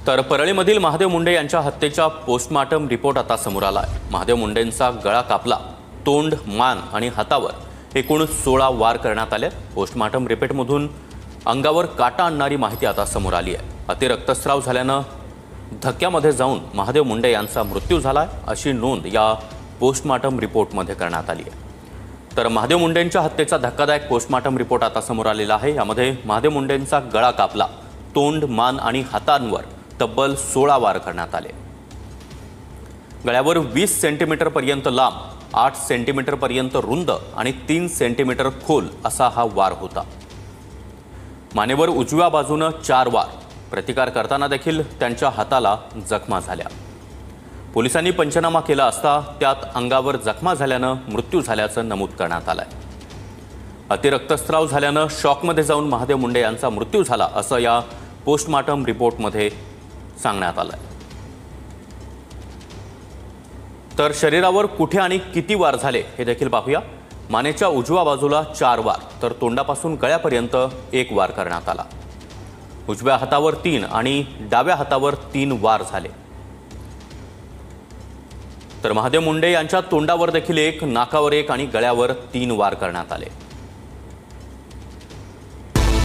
तर परळीमधील महादेव मुंडे यांच्या हत्येचा पोस्टमार्टम रिपोर्ट आता समोर आला आहे। महादेव मुंडेंचा गळा कापला, तोंड, मान आणि हातावर एकूण 16 वार करण्यात आले। पोस्टमार्टम रिपोर्टमधून अंगावर काटा आणणारी माहिती आता समोर आली आहे। अतिरक्तस्राव झाल्यानं धक्क्यामध्ये जाऊन महादेव मुंडे यांचा मृत्यू झाला अशी नोंद या पोस्टमार्टम रिपोर्टमध्ये करण्यात आली आहे। तर महादेव मुंडेंच्या हत्येचा धक्कादायक पोस्टमार्टम रिपोर्ट आता समोर आलेला आहे। यामध्ये महादेव मुंडेंचा गळा कापला, तोंड, मान आणि हातांवर तब्बल 16 वार करण्यात आले। गळ्यावर 20 सेंटीमीटर पर्यंत लांब, 8 सेंटीमीटर पर्यंत रुंद आणि 3 सेंटीमीटर खोल असा हा वार होता। मानेवर उजव्या बाजूने 4 वार, प्रतिकार करताना देखील त्यांच्या हाताला जखमा झाल्या। पोलिसांनी पंचनामा केला असता त्यात अंगावर जखमा झाल्याने मृत्यू झाल्याचं नमूद करण्यात आलंय। अतिरक्तस्राव झाल्याने शॉकमध्ये जाऊन महादेव मुंडे यांचा मृत्यू झाला असं या पोस्टमार्टम रिपोर्टमध्ये सांगण्यात आलंय। तर शरीरावर कुठे आणि किती वार झाले हे देखील पाहूया। मानेच्या उजव्या बाजूला 4 वार, तर तोंडापासून गळ्यापर्यंत 1 वार करण्यात आला। उजव्या हातावर 3 आणि डाव्या हातावर 3 वार झाले। तर महादेव मुंडे यांच्या तोंडावर देखील 1, नाकावर 1 आणि गळ्यावर 3 वार करण्यात आले।